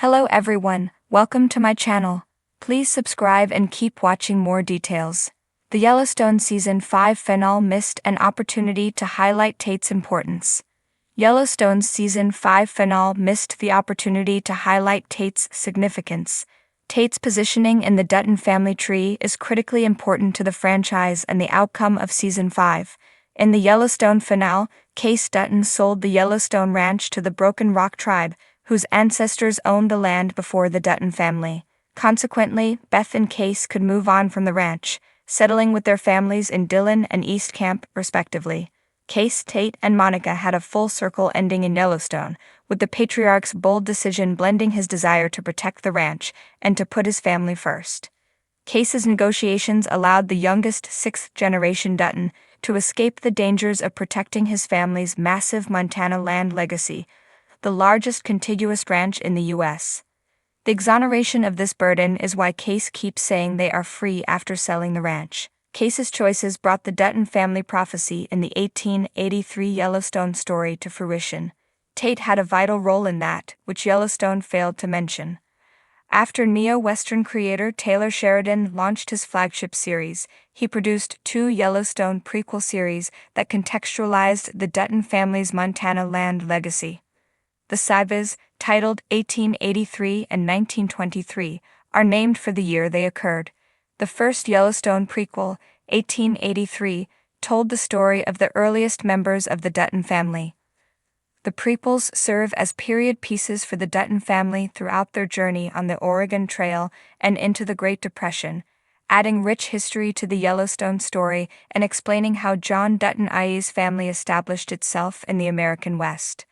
Hello everyone, welcome to my channel. Please subscribe and keep watching more details. The Yellowstone Season 5 finale missed an opportunity to highlight Tate's importance. Yellowstone's Season 5 finale missed the opportunity to highlight Tate's significance. Tate's positioning in the Dutton family tree is critically important to the franchise and the outcome of Season 5. In the Yellowstone finale, Case Dutton sold the Yellowstone Ranch to the Broken Rock tribe, whose ancestors owned the land before the Dutton family. Consequently, Beth and Case could move on from the ranch, settling with their families in Dillon and East Camp, respectively. Case, Tate, and Monica had a full circle ending in Yellowstone, with the patriarch's bold decision blending his desire to protect the ranch and to put his family first. Case's negotiations allowed the youngest sixth-generation Dutton to escape the dangers of protecting his family's massive Montana land legacy, the largest contiguous ranch in the U.S. The exoneration of this burden is why Case keeps saying they are free after selling the ranch. Case's choices brought the Dutton family prophecy in the 1883 Yellowstone story to fruition. Tate had a vital role in that, which Yellowstone failed to mention. After neo-Western creator Taylor Sheridan launched his flagship series, he produced 2 Yellowstone prequel series that contextualized the Dutton family's Montana land legacy. The sagas, titled 1883 and 1923, are named for the year they occurred. The first Yellowstone prequel, 1883, told the story of the earliest members of the Dutton family. The prequels serve as period pieces for the Dutton family throughout their journey on the Oregon Trail and into the Great Depression, adding rich history to the Yellowstone story and explaining how John Dutton IE's family established itself in the American West.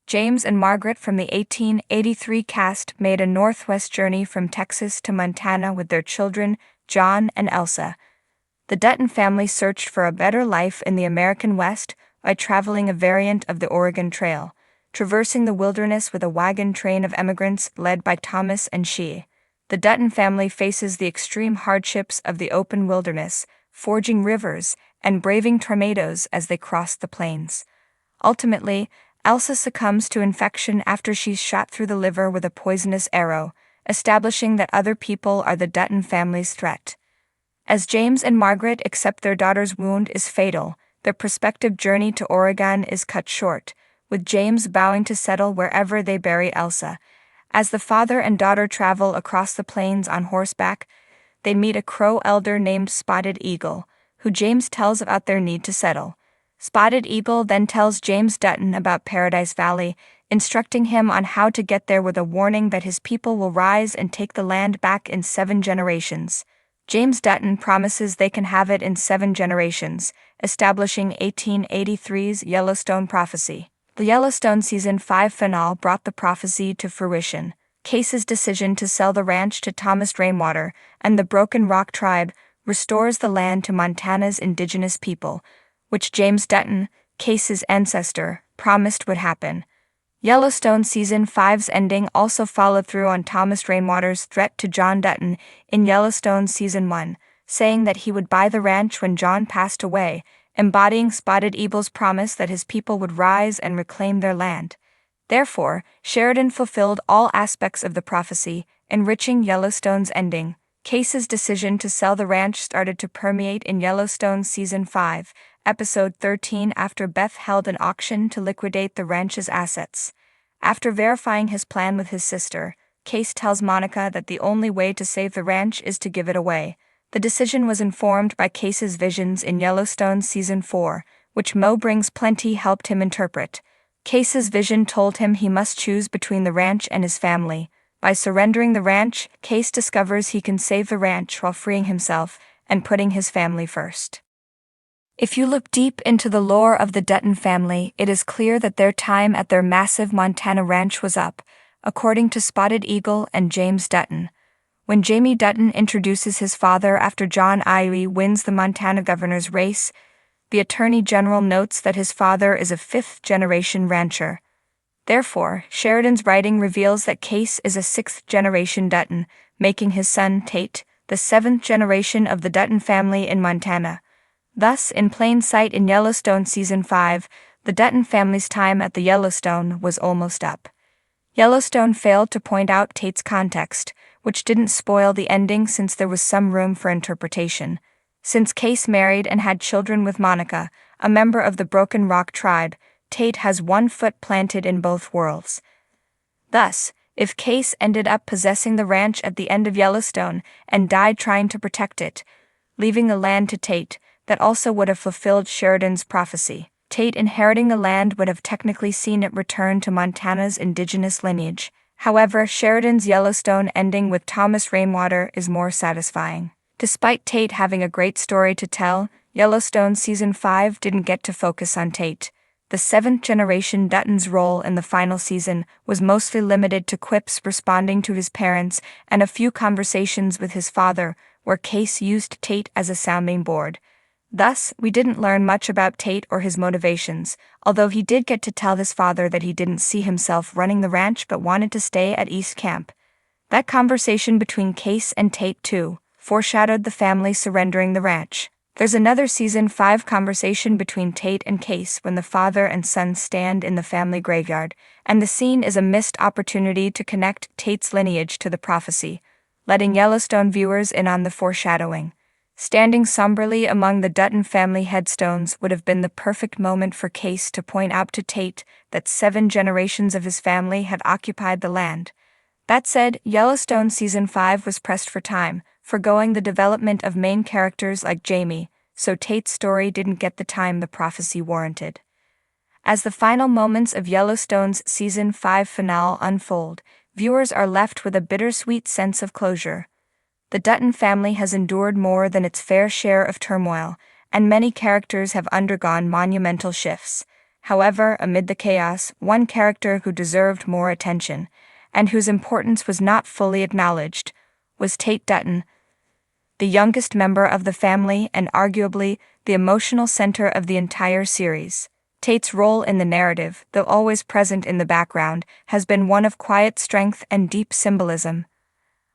James and Margaret from the 1883 cast made a northwest journey from Texas to Montana with their children, John and Elsa. The Dutton family searched for a better life in the American West by traveling a variant of the Oregon Trail, traversing the wilderness with a wagon train of emigrants led by Thomas and She. The Dutton family faces the extreme hardships of the open wilderness, forging rivers and braving tornadoes as they cross the plains. Ultimately, Elsa succumbs to infection after she's shot through the liver with a poisonous arrow, establishing that other people are the Dutton family's threat. As James and Margaret accept their daughter's wound is fatal, their prospective journey to Oregon is cut short, with James vowing to settle wherever they bury Elsa. As the father and daughter travel across the plains on horseback, they meet a Crow elder named Spotted Eagle, who James tells about their need to settle. Spotted Eagle then tells James Dutton about Paradise Valley, instructing him on how to get there with a warning that his people will rise and take the land back in 7 generations. James Dutton promises they can have it in 7 generations, establishing 1883's Yellowstone prophecy. The Yellowstone Season 5 finale brought the prophecy to fruition. Case's decision to sell the ranch to Thomas Rainwater and the Broken Rock tribe restores the land to Montana's indigenous people, which James Dutton, Case's ancestor, promised would happen. Yellowstone Season 5's ending also followed through on Thomas Rainwater's threat to John Dutton in Yellowstone Season 1, saying that he would buy the ranch when John passed away, embodying Spotted Eagle's promise that his people would rise and reclaim their land. Therefore, Sheridan fulfilled all aspects of the prophecy, enriching Yellowstone's ending. Case's decision to sell the ranch started to permeate in Yellowstone Season 5, Episode 13 after Beth held an auction to liquidate the ranch's assets. After verifying his plan with his sister, Case tells Monica that the only way to save the ranch is to give it away. The decision was informed by Case's visions in Yellowstone Season 4, which Mo Brings Plenty helped him interpret. Case's vision told him he must choose between the ranch and his family. By surrendering the ranch, Case discovers he can save the ranch while freeing himself and putting his family first. If you look deep into the lore of the Dutton family, it is clear that their time at their massive Montana ranch was up, according to Spotted Eagle and James Dutton. When Jamie Dutton introduces his father after John IE wins the Montana governor's race, the Attorney General notes that his father is a 5th-generation rancher. Therefore, Sheridan's writing reveals that Case is a 6th-generation Dutton, making his son Tate the 7th generation of the Dutton family in Montana. Thus, in plain sight in Yellowstone Season 5, the Dutton family's time at the Yellowstone was almost up. Yellowstone failed to point out Tate's context, which didn't spoil the ending since there was some room for interpretation. Since Case married and had children with Monica, a member of the Broken Rock tribe, Tate has one foot planted in both worlds. Thus, if Case ended up possessing the ranch at the end of Yellowstone and died trying to protect it, leaving the land to Tate, that also would have fulfilled Sheridan's prophecy. Tate inheriting the land would have technically seen it return to Montana's indigenous lineage. However, Sheridan's Yellowstone ending with Thomas Rainwater is more satisfying. Despite Tate having a great story to tell, Yellowstone Season 5 didn't get to focus on Tate. The seventh-generation Dutton's role in the final season was mostly limited to quips responding to his parents and a few conversations with his father, where Case used Tate as a sounding board. Thus, we didn't learn much about Tate or his motivations, although he did get to tell his father that he didn't see himself running the ranch but wanted to stay at East Camp. That conversation between Case and Tate, too, foreshadowed the family surrendering the ranch. There's another Season 5 conversation between Tate and Case when the father and son stand in the family graveyard, and the scene is a missed opportunity to connect Tate's lineage to the prophecy, letting Yellowstone viewers in on the foreshadowing. Standing somberly among the Dutton family headstones would have been the perfect moment for Case to point out to Tate that 7 generations of his family had occupied the land. That said, Yellowstone Season 5 was pressed for time, forgoing the development of main characters like Jamie, so Tate's story didn't get the time the prophecy warranted. As the final moments of Yellowstone's Season 5 finale unfold, viewers are left with a bittersweet sense of closure. The Dutton family has endured more than its fair share of turmoil, and many characters have undergone monumental shifts. However, amid the chaos, one character who deserved more attention, and whose importance was not fully acknowledged, was Tate Dutton, the youngest member of the family and arguably the emotional center of the entire series. Tate's role in the narrative, though always present in the background, has been one of quiet strength and deep symbolism.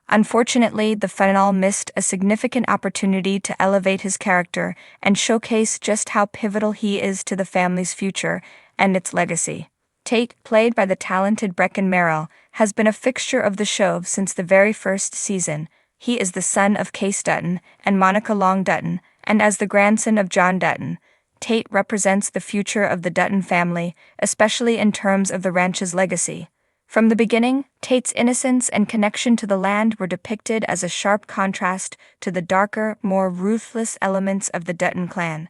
Unfortunately, the finale missed a significant opportunity to elevate his character and showcase just how pivotal he is to the family's future and its legacy. Tate, played by the talented Breckin Merrill, has been a fixture of the show since the very first season. He is the son of Case Dutton and Monica Long Dutton, and as the grandson of John Dutton, Tate represents the future of the Dutton family, especially in terms of the ranch's legacy. From the beginning, Tate's innocence and connection to the land were depicted as a sharp contrast to the darker, more ruthless elements of the Dutton clan.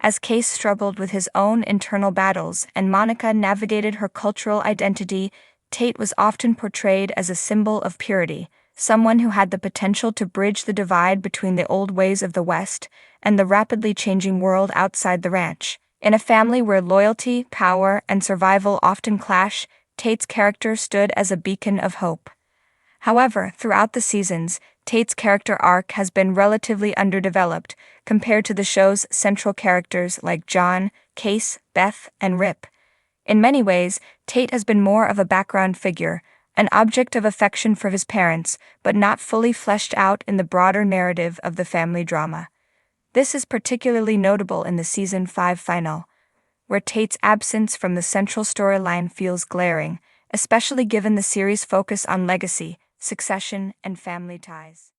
As Case struggled with his own internal battles and Monica navigated her cultural identity, Tate was often portrayed as a symbol of purity, someone who had the potential to bridge the divide between the old ways of the West and the rapidly changing world outside the ranch. In a family where loyalty, power, and survival often clash, Tate's character stood as a beacon of hope. However, throughout the seasons, Tate's character arc has been relatively underdeveloped compared to the show's central characters like John, Case, Beth, and Rip. In many ways, Tate has been more of a background figure, an object of affection for his parents, but not fully fleshed out in the broader narrative of the family drama. This is particularly notable in the Season 5 finale, where Tate's absence from the central storyline feels glaring, especially given the series' focus on legacy, succession, and family ties.